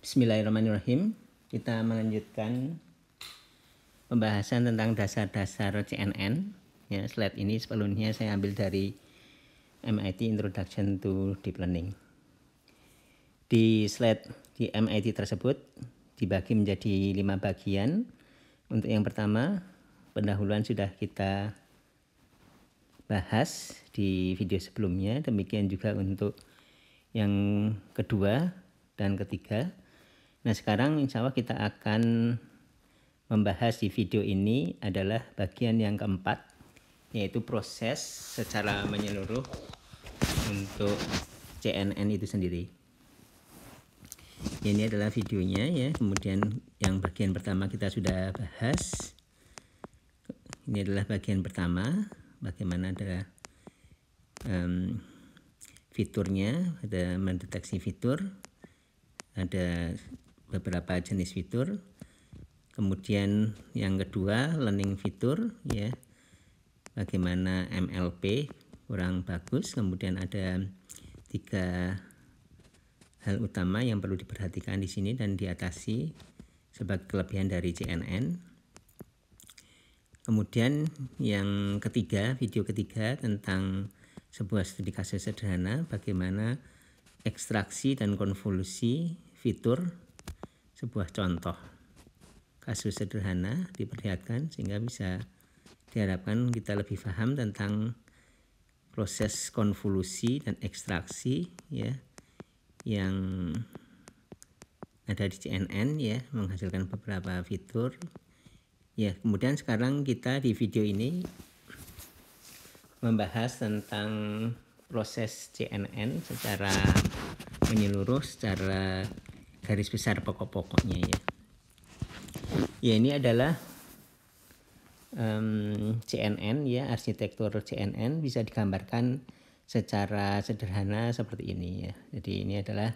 Bismillahirrahmanirrahim. Kita melanjutkan pembahasan tentang dasar-dasar CNN. Ya, slide ini sebelumnya saya ambil dari MIT Introduction to Deep Learning. Di slide di MIT tersebut dibagi menjadi 5 bagian. Untuk yang pertama, pendahuluan sudah kita bahas di video sebelumnya. Demikian juga untuk yang kedua dan ketiga. Nah, sekarang insya Allah kita akan membahas di video ini adalah bagian yang keempat, yaitu proses secara menyeluruh untuk CNN itu sendiri. Ini adalah videonya ya. Kemudian yang bagian pertama kita sudah bahas. Ini adalah bagian pertama, bagaimana ada fiturnya, ada mendeteksi fitur, ada beberapa jenis fitur. Kemudian yang kedua, learning fitur ya, bagaimana MLP kurang bagus. Kemudian ada 3 hal utama yang perlu diperhatikan di sini dan diatasi sebagai kelebihan dari CNN. Kemudian yang ketiga, video ketiga tentang sebuah studi kasus sederhana, bagaimana ekstraksi dan konvolusi fitur sebuah contoh kasus sederhana diperlihatkan sehingga bisa diharapkan kita lebih paham tentang proses konvolusi dan ekstraksi ya yang ada di CNN ya, menghasilkan beberapa fitur ya. Kemudian sekarang kita di video ini membahas tentang proses CNN secara menyeluruh, secara garis besar pokok-pokoknya ya. Ya, ini adalah CNN ya, arsitektur CNN bisa digambarkan secara sederhana seperti ini ya. Jadi ini adalah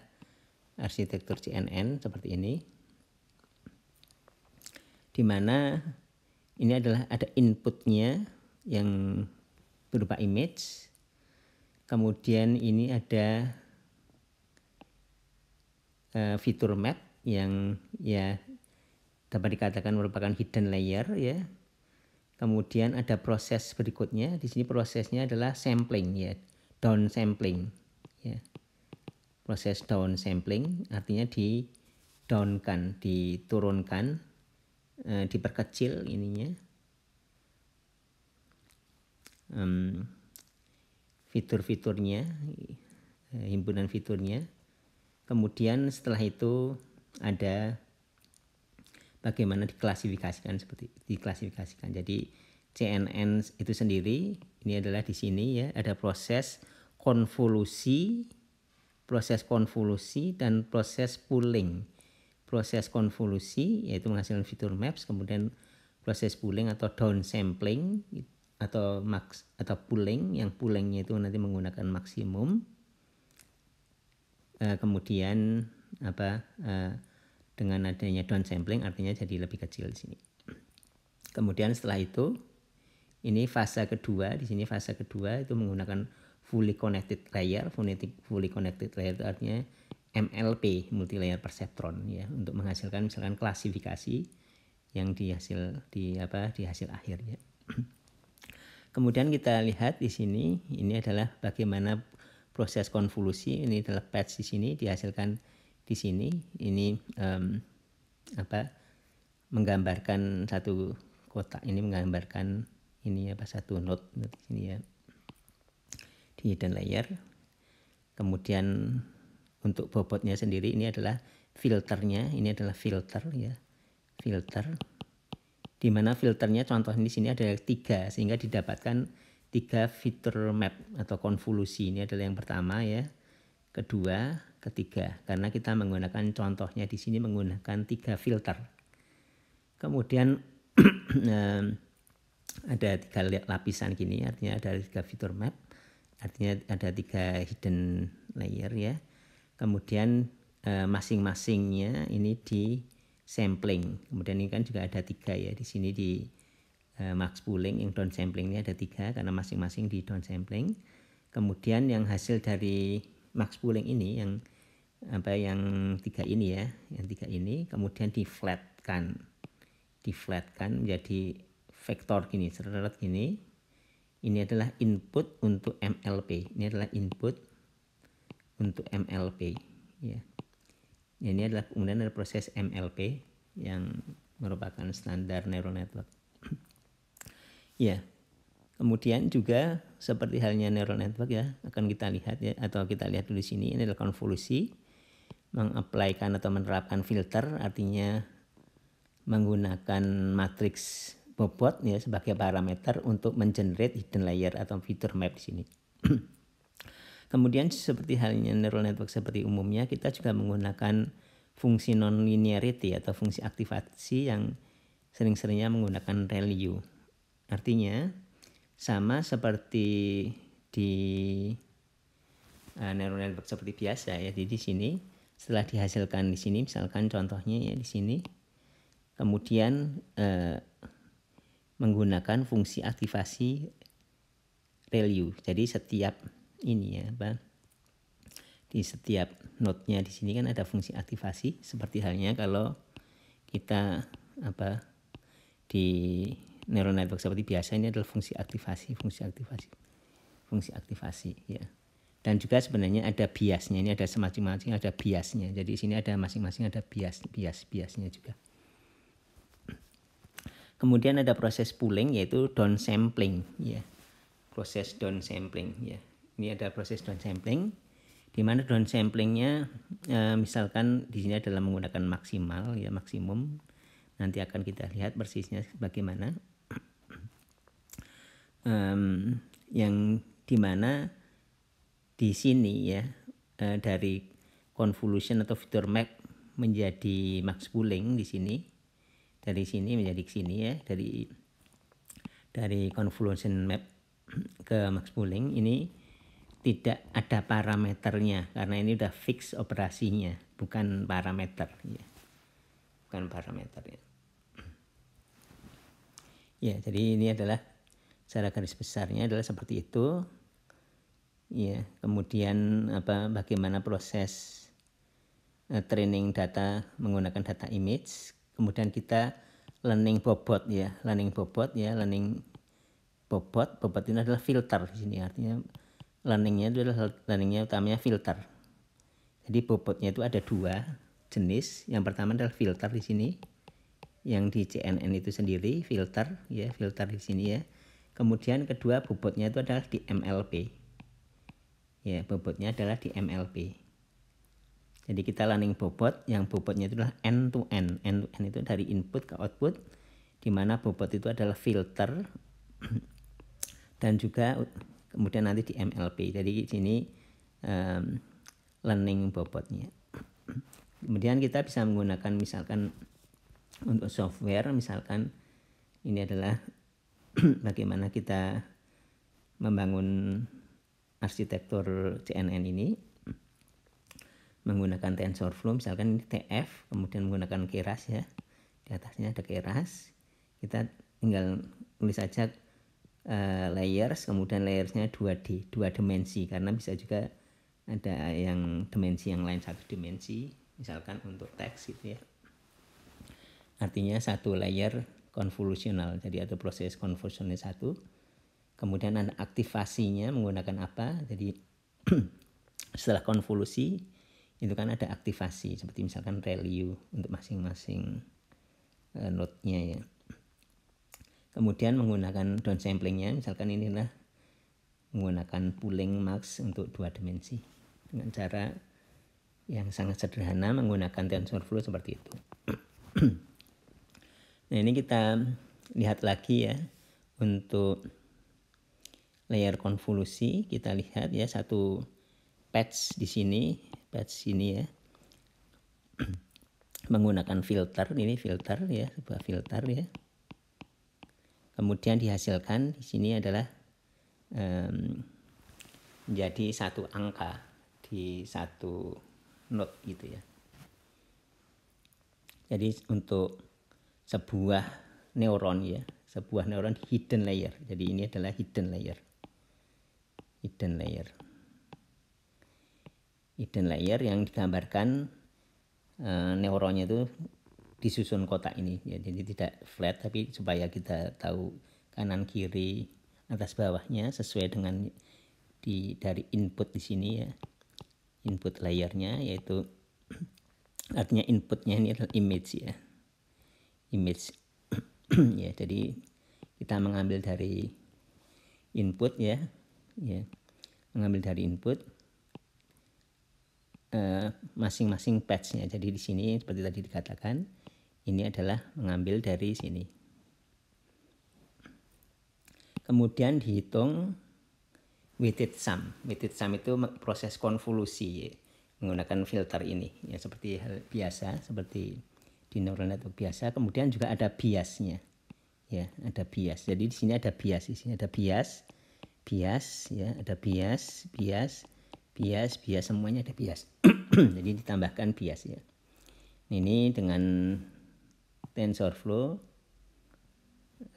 arsitektur CNN seperti ini, di mana ini adalah ada inputnya yang berupa image, kemudian ini ada fitur map yang ya dapat dikatakan merupakan hidden layer ya. Kemudian ada proses berikutnya. Di sini prosesnya adalah sampling ya, down sampling ya. Proses down sampling artinya di downkan, diturunkan, diperkecil ininya, fitur-fiturnya, himpunan fiturnya. Kemudian setelah itu ada bagaimana diklasifikasikan, seperti diklasifikasikan. Jadi CNN itu sendiri ini adalah di sini ya, ada proses konvolusi dan proses pooling. Proses konvolusi yaitu menghasilkan fitur maps, kemudian proses pooling atau down sampling atau pooling, yang poolingnya itu nanti menggunakan maksimum. Kemudian dengan adanya down sampling artinya jadi lebih kecil di sini. Kemudian setelah itu ini fase kedua. Di sini fase kedua itu menggunakan fully connected layer. Fully connected layer itu artinya MLP, multi layer perceptron ya, untuk menghasilkan misalkan klasifikasi yang di hasil akhir ya. Kemudian kita lihat di sini, ini adalah bagaimana proses konvolusi. Ini adalah patch di sini dihasilkan di sini. Ini menggambarkan satu kotak, ini menggambarkan ini satu node di sini ya, di hidden layer. Kemudian untuk bobotnya sendiri ini adalah filternya, ini adalah filter ya, filter, di mana filternya contoh di sini ada 3 sehingga didapatkan 3 fitur map atau konvolusi. Ini adalah yang pertama ya, kedua, ketiga, karena kita menggunakan contohnya di sini menggunakan 3 filter. Kemudian ada 3 lapisan gini, artinya ada 3 fitur map, artinya ada 3 hidden layer ya. Kemudian masing-masingnya ini di sampling. Kemudian ini kan juga ada 3 ya, di sini di max pooling, yang down samplingnya ada 3 karena masing-masing di down sampling. Kemudian yang hasil dari max pooling ini yang yang 3 ini ya, yang 3 ini kemudian diflatkan menjadi vektor gini, seret gini. Ini adalah input untuk MLP. Ini adalah input untuk MLP ya. Ini adalah kemudian ada proses MLP yang merupakan standar neural network. Ya. Kemudian juga seperti halnya neural network ya, akan kita lihat ya, atau kita lihat dulu di sini, ini adalah konvolusi, mengaplikan atau menerapkan filter, artinya menggunakan matriks bobot ya sebagai parameter untuk mengenerate hidden layer atau feature map di sini. Kemudian seperti halnya neural network seperti umumnya, kita juga menggunakan fungsi nonlinearity atau fungsi aktivasi yang sering-seringnya menggunakan ReLU. Artinya sama seperti di neural network seperti biasa ya. Jadi di sini setelah dihasilkan di sini, misalkan contohnya ya di sini, kemudian menggunakan fungsi aktivasi ReLU. Jadi setiap ini ya, di setiap node-nya di sini kan ada fungsi aktivasi, seperti halnya kalau kita di neural network seperti biasa, ini adalah fungsi aktivasi ya. Dan juga sebenarnya ada biasnya, ini ada semacam-macam, ada biasnya. Jadi di sini ada masing-masing ada biasnya juga. Kemudian ada proses pooling yaitu downsampling ya. Proses downsampling ya. Ini ada proses downsampling di mana downsamplingnya misalkan di sini adalah menggunakan maksimal ya, maksimum. Nanti akan kita lihat persisnya bagaimana. Yang dimana di sini ya dari convolution atau feature map menjadi max pooling di sini, dari sini menjadi ke sini ya, dari convolution map ke max pooling ini tidak ada parameternya karena ini udah fix operasinya, bukan parameter ya, bukan parameter ya. Ya, jadi ini adalah secara garis besarnya adalah seperti itu. Ya, kemudian bagaimana proses training data menggunakan data image, kemudian kita learning bobot ini adalah filter di sini, artinya learningnya utamanya filter. Jadi bobotnya itu ada 2 jenis. Yang pertama adalah filter di sini, yang di CNN itu sendiri filter ya, filter di sini ya. Kemudian kedua bobotnya itu adalah di MLP. Ya, bobotnya adalah di MLP. Jadi kita learning bobot, yang bobotnya itu adalah end to end. End to end itu dari input ke output, di mana bobot itu adalah filter dan juga kemudian nanti di MLP. Jadi di sini learning bobotnya. Kemudian kita bisa menggunakan misalkan untuk software, misalkan ini adalah bagaimana kita membangun arsitektur CNN ini menggunakan TensorFlow, misalkan ini TF, kemudian menggunakan keras ya, di atasnya ada keras, kita tinggal tulis saja layers, kemudian layersnya 2D, 2 dimensi, karena bisa juga ada yang dimensi yang lain 1 dimensi, misalkan untuk teks gitu ya. Artinya 1 layer konvolusional, jadi ada proses konvolusional 1. Kemudian ada aktivasinya menggunakan apa? Jadi setelah konvolusi itu kan ada aktivasi seperti misalkan ReLU untuk masing-masing node-nya ya. Kemudian menggunakan downsamplingnya, misalkan inilah menggunakan pooling max untuk 2 dimensi dengan cara yang sangat sederhana menggunakan TensorFlow seperti itu. Nah, ini kita lihat lagi ya untuk layer konvolusi, kita lihat ya satu patch di sini ya menggunakan filter, ini filter ya, sebuah filter ya. Kemudian dihasilkan di sini adalah menjadi 1 angka di 1 node gitu ya. Jadi untuk sebuah neuron ya, sebuah neuron hidden layer. Jadi ini adalah hidden layer. hidden layer yang digambarkan neuronnya itu disusun kotak ini ya, jadi tidak flat tapi supaya kita tahu kanan kiri atas bawahnya sesuai dengan dari input di sini ya, input layernya, yaitu artinya inputnya ini adalah image ya, image ya, jadi kita mengambil dari input ya, mengambil dari input masing-masing patch-nya. Jadi di sini seperti tadi dikatakan, ini adalah mengambil dari sini. Kemudian dihitung weighted sum. Weighted sum itu proses konvolusi ya, menggunakan filter ini ya, seperti hal biasa, seperti di neural network biasa. Kemudian juga ada biasnya ya, ada bias. Jadi di sini ada bias, di sini ada bias ya, ada bias, semuanya ada bias. Jadi ditambahkan bias ya. Ini dengan TensorFlow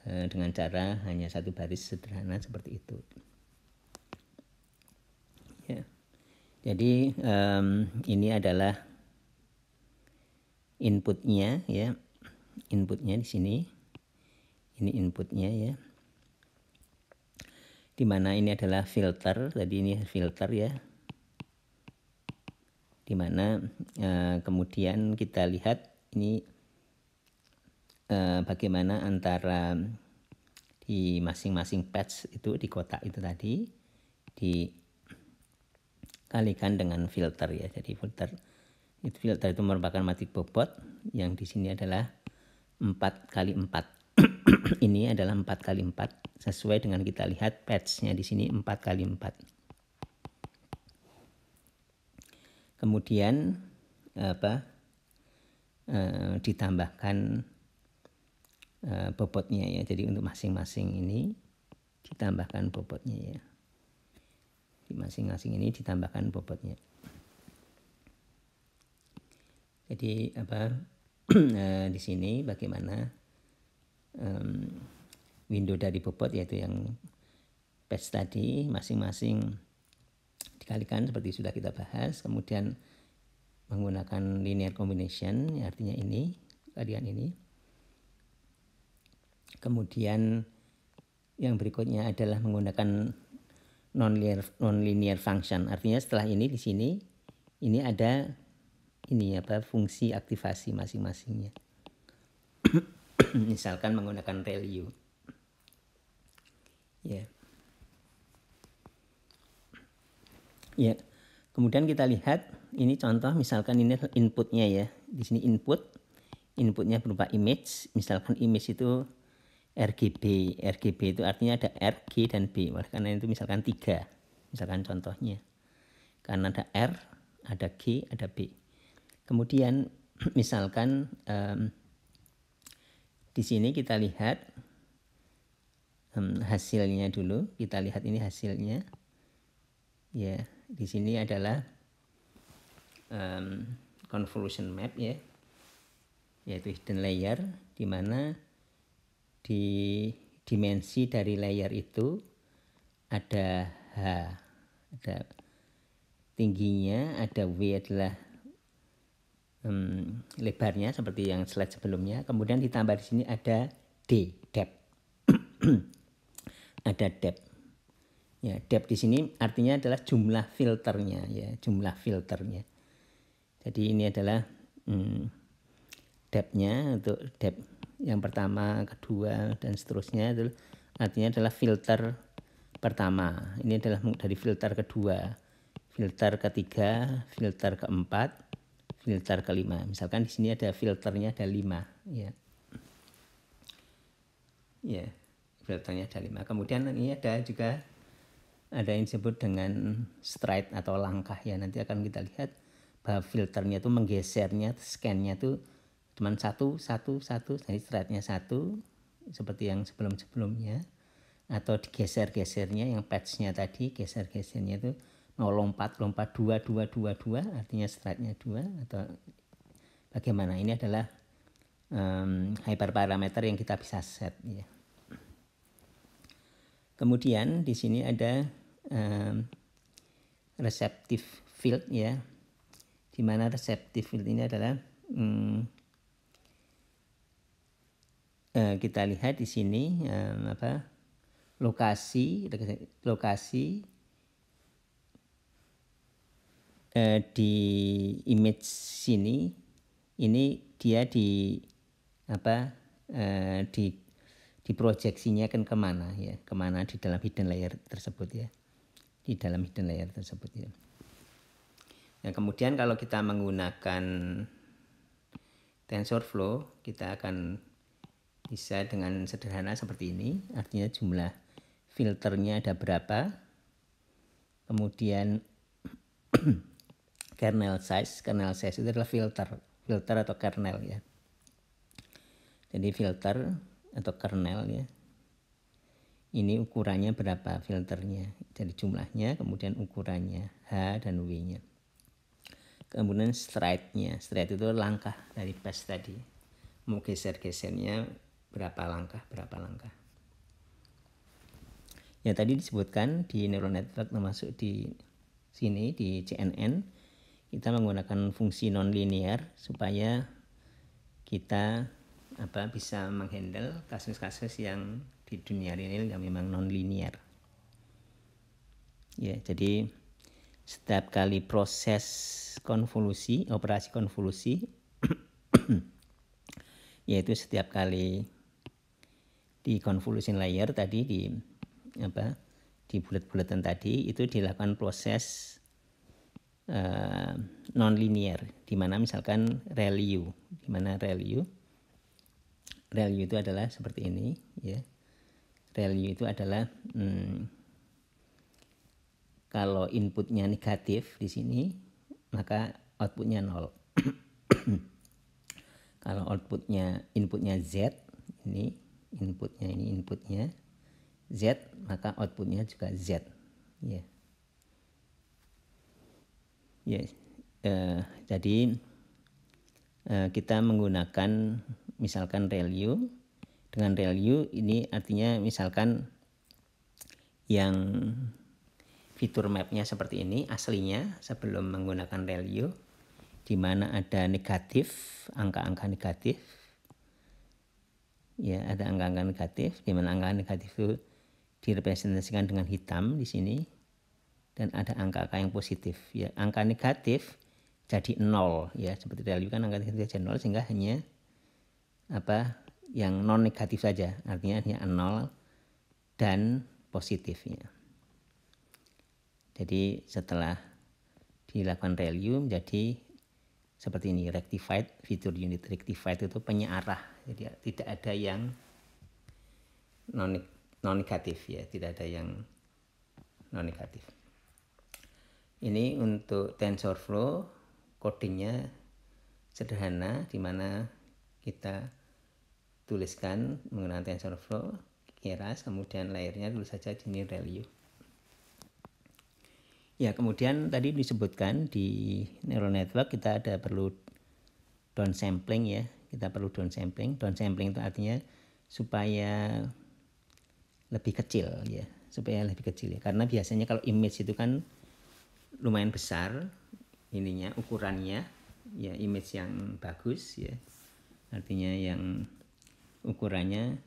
dengan cara hanya satu baris sederhana seperti itu. Ya. Jadi ini adalah inputnya ya, inputnya di sini. Ini inputnya ya. Dimana ini adalah filter, tadi ini filter ya. Dimana kemudian kita lihat ini bagaimana antara di masing-masing patch itu di kotak itu tadi dikalikan dengan filter ya. Jadi filter itu merupakan matriks bobot yang di sini adalah 4x4. Ini adalah 4x4 sesuai dengan kita lihat patch-nya di sini 4x4. Kemudian ditambahkan bobotnya ya. Jadi untuk masing-masing ini ditambahkan bobotnya ya. Di masing-masing ini ditambahkan bobotnya. Jadi di sini bagaimana window dari bobot, yaitu yang patch tadi masing-masing dikalikan seperti sudah kita bahas, kemudian menggunakan linear combination, artinya ini kalian ini. Kemudian yang berikutnya adalah menggunakan non-linear function, artinya setelah ini di sini ini ada ini fungsi aktivasi masing-masingnya. Misalkan menggunakan value ya. Ya, kemudian kita lihat ini contoh, misalkan ini inputnya ya. Di sini inputnya berupa image. Misalkan image itu RGB. RGB itu artinya ada R, G, dan B. Karena itu misalkan 3. Misalkan contohnya. Karena ada R, ada G, ada B. Kemudian misalkan di sini kita lihat hasilnya dulu. Kita lihat ini hasilnya. Ya. Di sini adalah convolution map ya, yaitu hidden layer, di mana di dimensi dari layer itu ada H, ada tingginya, ada W adalah lebarnya seperti yang slide sebelumnya. Kemudian ditambah di sini ada D, depth. Ada depth. Ya, depth di sini artinya adalah jumlah filternya ya, jumlah filternya. Jadi ini adalah depth-nya, untuk depth yang pertama, kedua, dan seterusnya itu artinya adalah filter pertama. Ini adalah dari filter kedua, filter ketiga, filter keempat, filter kelima. Misalkan di sini ada filternya ada 5 ya. Ya, filternya ada 5. Kemudian ini ada juga ada yang disebut dengan stride atau langkah ya. Nanti akan kita lihat bahwa filternya itu menggesernya, scan-nya itu cuma satu, jadi stride-nya 1 seperti yang sebelum-sebelumnya, atau digeser-gesernya yang patch-nya tadi, geser-gesernya itu lompat 2, artinya stride-nya 2, atau bagaimana. Ini adalah hyperparameter yang kita bisa set ya. Kemudian di sini ada receptive field ya, di mana receptive field ini adalah kita lihat di sini lokasi di image sini, ini dia di diproyeksinya kan kemana ya, kemana di dalam hidden layer tersebut ya, di dalam hidden layer tersebut ya. Nah, kemudian kalau kita menggunakan TensorFlow, kita akan bisa dengan sederhana seperti ini, artinya jumlah filternya ada berapa, kemudian kernel size itu adalah filter atau kernel ya. Jadi filter atau kernel ya, ini ukurannya berapa filternya, jadi jumlahnya, kemudian ukurannya H dan W-nya. Kemudian stride itu langkah dari path tadi, mau geser-gesernya berapa langkah. Ya tadi disebutkan di neural network, termasuk di sini di CNN, kita menggunakan fungsi nonlinear supaya kita bisa menghandle kasus-kasus yang di dunia real yang memang nonlinear. Ya, jadi setiap kali proses konvolusi, operasi konvolusi, yaitu setiap kali di convolution layer tadi di bulat-bulatan tadi itu dilakukan proses nonlinear, di mana misalkan ReLU, itu adalah seperti ini ya. ReLU itu adalah kalau inputnya negatif di sini, maka outputnya 0. Kalau inputnya Z, ini inputnya Z, maka outputnya juga Z ya. Jadi kita menggunakan misalkan ReLU. Dengan ReLU ini artinya misalkan yang fitur mapnya seperti ini aslinya sebelum menggunakan ReLU, di mana ada negatif, angka-angka negatif ya, ada angka-angka negatif, di mana angka negatif itu direpresentasikan dengan hitam di sini, dan ada angka-angka yang positif ya. Angka negatif jadi 0 ya, seperti ReLU kan angka negatif jadi 0, sehingga hanya yang non negatif saja, artinya hanya 0 dan positifnya. Jadi setelah dilakukan ReLU menjadi seperti ini, rectified, fitur unit rectified itu penyearah, jadi tidak ada yang non negatif ya, tidak ada yang non negatif. Ini untuk TensorFlow, codingnya sederhana, di mana kita tuliskan menggunakan TensorFlow, Keras, kemudian layernya tulis saja di sini ReLU. Ya, kemudian tadi disebutkan di neural network kita ada perlu downsampling ya, kita perlu downsampling. Downsampling itu artinya supaya lebih kecil ya, karena biasanya kalau image itu kan lumayan besar ininya, ukurannya ya, image yang bagus ya, artinya yang ukurannya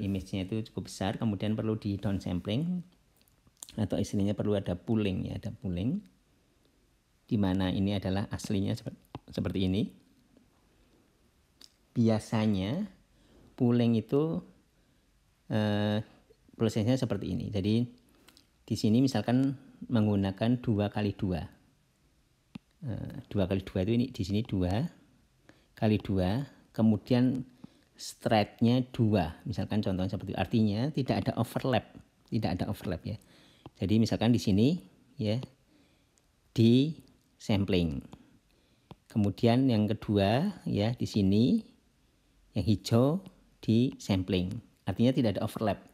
image-nya itu cukup besar, kemudian perlu di downsampling, atau istilahnya perlu ada pooling ya, ada pooling, di mana ini adalah aslinya seperti ini. Biasanya pooling itu prosesnya seperti ini. Jadi di sini misalkan menggunakan 2x2. 2x2 itu ini di sini 2x2, kemudian stride-nya 2. Misalkan contohnya seperti itu. Artinya tidak ada overlap ya. Jadi misalkan di sini ya di sampling. Kemudian yang kedua ya di sini yang hijau di sampling. Artinya tidak ada overlap.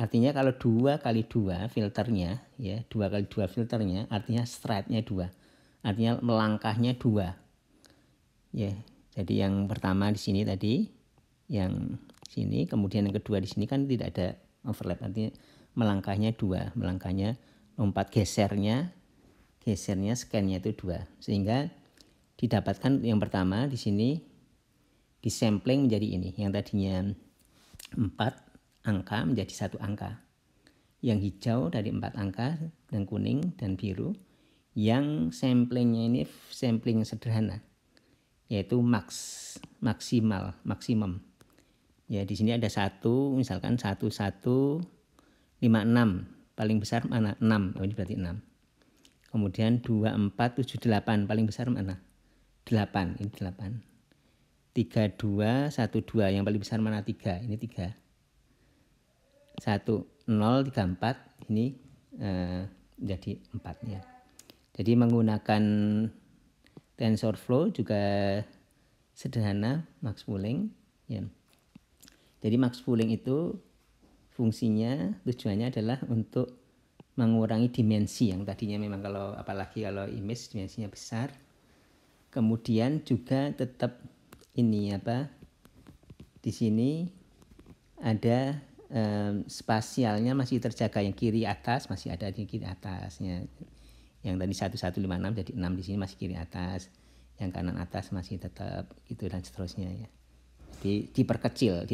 Artinya kalau 2x2 filternya ya, 2x2 filternya artinya stride-nya 2. Artinya melangkahnya 2. Ya. Jadi yang pertama di sini tadi, yang sini, kemudian yang kedua di sini kan tidak ada overlap, artinya melangkahnya 2, melangkahnya lompat gesernya gesernya scan-nya itu 2, sehingga didapatkan yang pertama di sini disampling menjadi ini, yang tadinya 4 angka menjadi 1 angka, yang hijau dari 4 angka, dan kuning dan biru, yang samplingnya ini sampling sederhana, yaitu maksimum. Ya, di sini ada 1, misalkan 1156, paling besar mana? 6, ini berarti 6. Kemudian 2478, paling besar mana? 8, ini 8. 3212, yang paling besar mana? 3, ini 3. 1034, ini jadi 4 ya. Jadi menggunakan TensorFlow juga sederhana, max pooling ya. Jadi max pooling itu fungsinya, tujuannya adalah untuk mengurangi dimensi yang tadinya memang apalagi kalau image dimensinya besar. Kemudian juga tetap ini di sini ada spasialnya masih terjaga, yang kiri atas masih ada di kiri atasnya. Yang tadi 1156 jadi 6, di sini masih kiri atas. Yang kanan atas masih tetap itu, dan seterusnya ya. Diperkecil.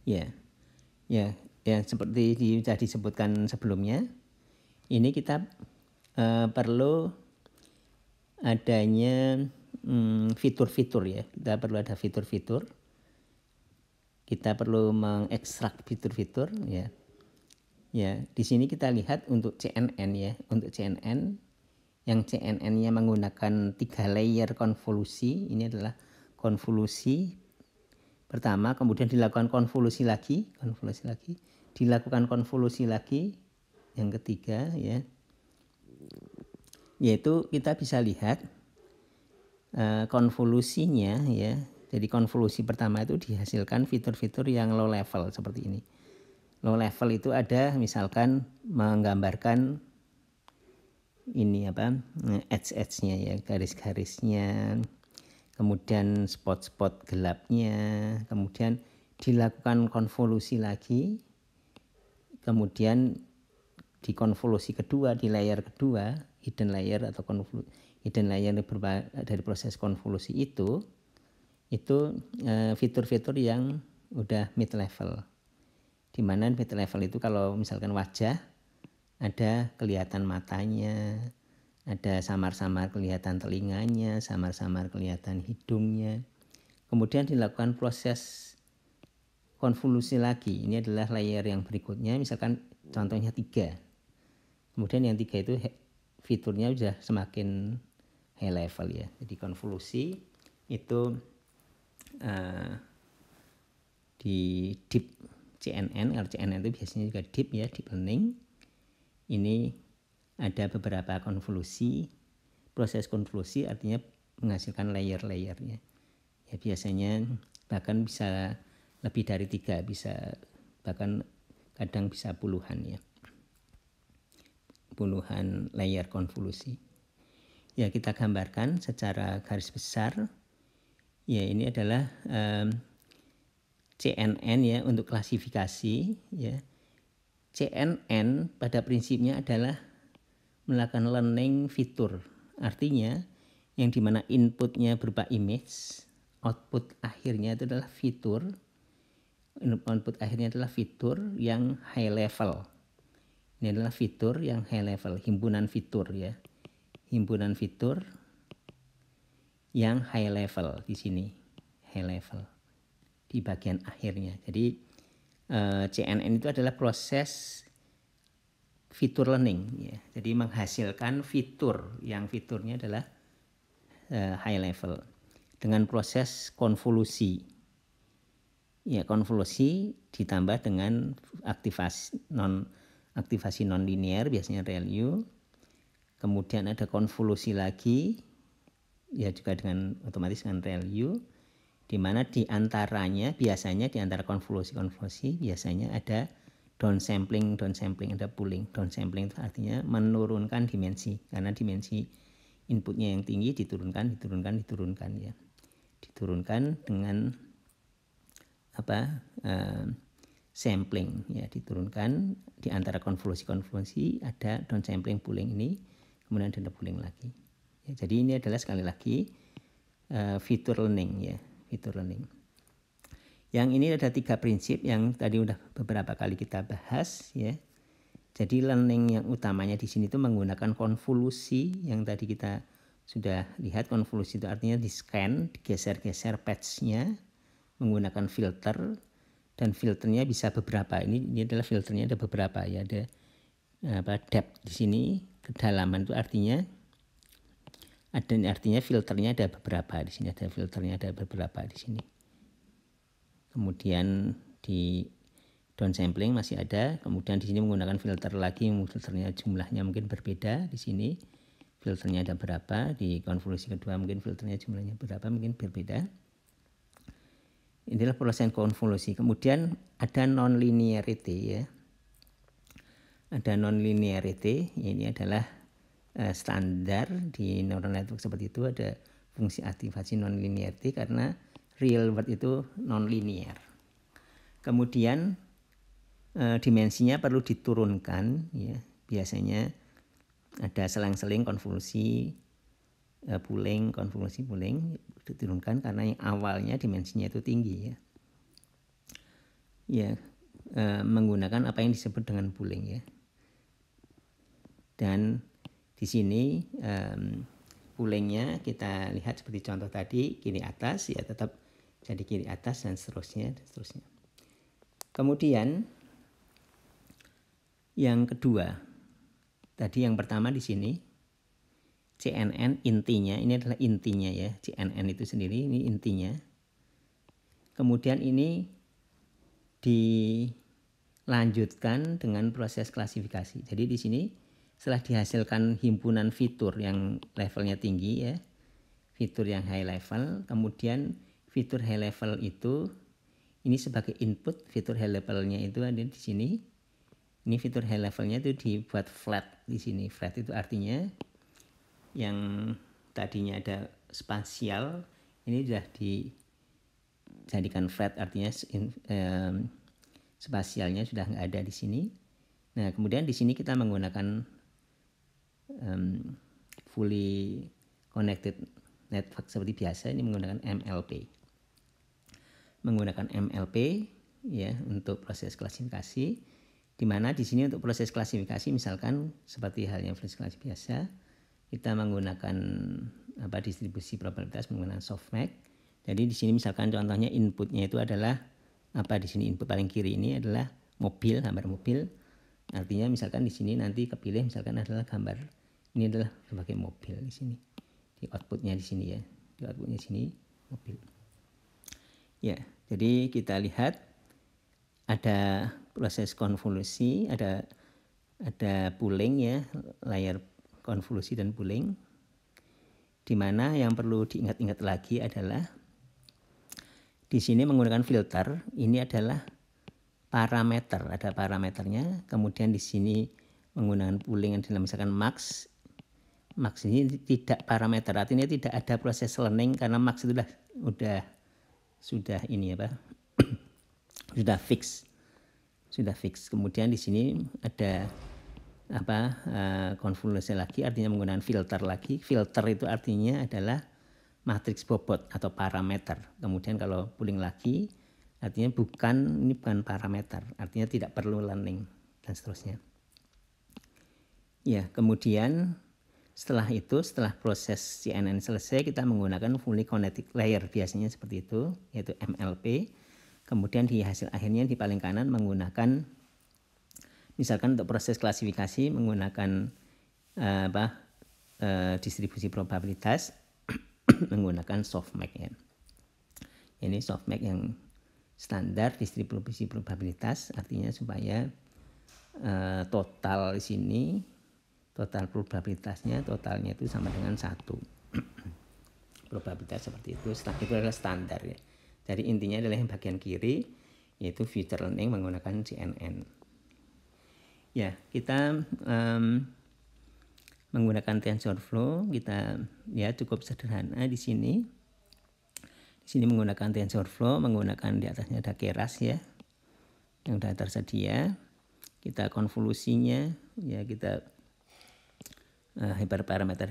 Ya, seperti sudah disebutkan sebelumnya, ini kita perlu adanya fitur-fitur ya. Kita perlu ada fitur-fitur. Kita perlu mengekstrak fitur-fitur ya. Ya, di sini kita lihat untuk CNN ya. Untuk CNN, yang CNN-nya menggunakan 3 layer konvolusi. Ini adalah konvolusi pertama, kemudian dilakukan konvolusi lagi, dilakukan konvolusi lagi yang ketiga ya. Yaitu kita bisa lihat konvolusinya ya. Jadi konvolusi pertama itu dihasilkan fitur-fitur yang low level seperti ini. Low level itu ada misalkan menggambarkan ini edge-nya ya, garis-garisnya, kemudian spot-spot gelapnya, kemudian dilakukan konvolusi lagi, kemudian di konvolusi kedua, di layer kedua, hidden layer atau hidden layer dari proses konvolusi itu fitur-fitur yang udah mid level. Di mana mid level itu kalau misalkan wajah ada kelihatan matanya, ada samar-samar kelihatan telinganya, samar-samar kelihatan hidungnya. Kemudian dilakukan proses konvolusi lagi. Ini adalah layer yang berikutnya, misalkan contohnya 3. Kemudian yang 3 itu fiturnya sudah semakin high level ya. Jadi konvolusi itu di deep CNN, kalau CNN itu biasanya juga deep ya, deep learning. Ini ada beberapa konvolusi. Proses konvolusi artinya menghasilkan layer-layernya. Ya, biasanya bahkan bisa lebih dari 3, bisa bahkan kadang bisa puluhan ya. Puluhan layer konvolusi. Ya, kita gambarkan secara garis besar. Ya, ini adalah CNN ya untuk klasifikasi ya. CNN pada prinsipnya adalah melakukan learning fitur. Artinya yang dimana inputnya berupa image, output akhirnya itu adalah fitur. Output akhirnya adalah fitur yang high level. Ini adalah fitur yang high level, himpunan fitur ya. Himpunan fitur yang high level di sini, high level di bagian akhirnya. Jadi CNN itu adalah proses fitur learning ya. Jadi menghasilkan fitur yang fiturnya adalah high level dengan proses konvolusi. Ya, konvolusi ditambah dengan aktivasi non linear, biasanya ReLU. Kemudian ada konvolusi lagi ya, juga dengan otomatis dengan ReLU, di mana diantaranya biasanya di antara konvolusi biasanya ada downsampling, ada pooling. Downsampling itu artinya menurunkan dimensi, karena dimensi inputnya yang tinggi diturunkan ya. Diturunkan dengan sampling ya, diturunkan di antara konvolusi ada downsampling pooling ini, kemudian ada pooling lagi. Ya, jadi ini adalah sekali lagi fitur learning ya, fitur learning. Yang ini ada 3 prinsip yang tadi udah beberapa kali kita bahas ya. Jadi learning yang utamanya di sini itu menggunakan konvolusi yang tadi kita sudah lihat. Konvolusi itu artinya di scan, digeser-geser patch-nya menggunakan filter, dan filternya bisa beberapa. Ini adalah filternya ada beberapa ya, ada depth di sini, kedalaman itu artinya filternya ada beberapa di sini, ada filternya ada beberapa di sini. Kemudian di downsampling masih ada, kemudian di sini menggunakan filter lagi, filternya jumlahnya mungkin berbeda di sini. Filternya ada berapa, di konvolusi kedua mungkin filternya jumlahnya berapa, mungkin berbeda. Inilah proses konvolusi. Kemudian ada non-linearity ya. Ada non-linearity, ini adalah standar di neural network seperti itu, ada fungsi aktivasi non-linearity karena real world itu non-linear. Kemudian dimensinya perlu diturunkan ya. Biasanya ada selang-seling konvolusi pooling, konvolusi pooling diturunkan karena yang awalnya dimensinya itu tinggi ya. Ya, menggunakan apa yang disebut dengan pooling ya. Dan di sini poolingnya kita lihat seperti contoh tadi, kiri atas ya tetap jadi kiri atas dan seterusnya dan seterusnya. Kemudian yang kedua, tadi yang pertama di sini CNN intinya, ini adalah intinya ya, CNN itu sendiri ini intinya. Kemudian ini dilanjutkan dengan proses klasifikasi. Jadi di sini setelah dihasilkan himpunan fitur yang levelnya tinggi ya, fitur yang high level, kemudian fitur high level itu ini sebagai input, fitur high levelnya itu ada di sini. Ini fitur high levelnya itu dibuat flat di sini. Flat itu artinya yang tadinya ada spasial ini sudah dijadikan flat, artinya spasialnya sudah nggak ada di sini. Nah kemudian di sini kita menggunakan fully connected network seperti biasa, ini menggunakan MLP ya untuk proses klasifikasi, di mana di sini untuk proses klasifikasi misalkan seperti halnya proses klasifikasi biasa kita menggunakan distribusi probabilitas menggunakan softmax. Jadi di sini misalkan contohnya inputnya itu adalah di sini input paling kiri ini adalah mobil, gambar mobil. Artinya misalkan di sini nanti kepilih misalkan adalah gambar, ini adalah sebagai mobil di sini. Di outputnya di sini ya, di outputnya di sini mobil. Ya, jadi kita lihat ada proses konvolusi, ada pooling ya, layer konvolusi dan pooling. Di mana yang perlu diingat-ingat lagi adalah di sini menggunakan filter, ini adalah parameter, ada parameternya. Kemudian di sini menggunakan pooling yang dalam misalkan max ini tidak parameter, artinya tidak ada proses learning karena max itu sudah ini sudah fix. Kemudian di sini ada konvolusi lagi, artinya menggunakan filter lagi. Filter itu artinya adalah matriks bobot atau parameter. Kemudian kalau pooling lagi artinya bukan parameter, artinya tidak perlu learning dan seterusnya. Ya, kemudian setelah proses CNN selesai, kita menggunakan fully connected layer, biasanya seperti itu, yaitu MLP. Kemudian di hasil akhirnya di paling kanan menggunakan, misalkan untuk proses klasifikasi menggunakan distribusi probabilitas menggunakan softmax ya. Ini softmax yang standar distribusi probabilitas, artinya supaya total di sini, total probabilitasnya, totalnya itu sama dengan 1. Probabilitas seperti itu adalah standar ya. Jadi intinya adalah yang bagian kiri, yaitu feature learning menggunakan CNN. Ya, kita menggunakan TensorFlow, kita ya cukup sederhana di sini. Di sini menggunakan TensorFlow, menggunakan di atasnya ada Keras ya. yang sudah tersedia, kita konvolusinya, ya kita hyperparameter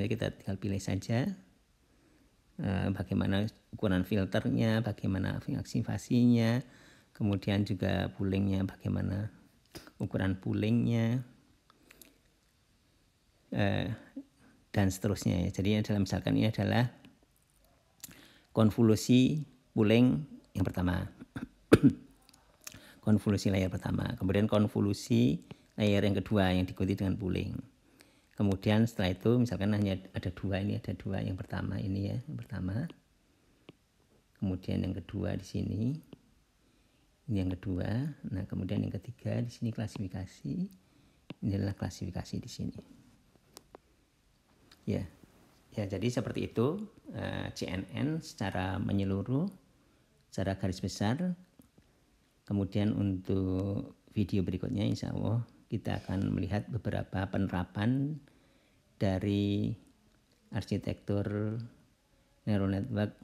kita tinggal pilih saja bagaimana ukuran filternya, bagaimana aktivasinya, kemudian juga poolingnya, bagaimana ukuran poolingnya, dan seterusnya. Jadi misalkan ini adalah konvolusi pooling yang pertama, konvolusi layer pertama, kemudian konvolusi layer yang kedua yang diikuti dengan pooling. Kemudian setelah itu misalkan hanya ada dua, ini ada dua, yang pertama ini ya, yang pertama, kemudian yang kedua di sini, ini yang kedua, nah kemudian yang ketiga di sini klasifikasi, ini adalah klasifikasi di sini. Ya, jadi seperti itu CNN secara menyeluruh, secara garis besar. Kemudian untuk video berikutnya insya Allah kita akan melihat beberapa penerapan dari arsitektur neural network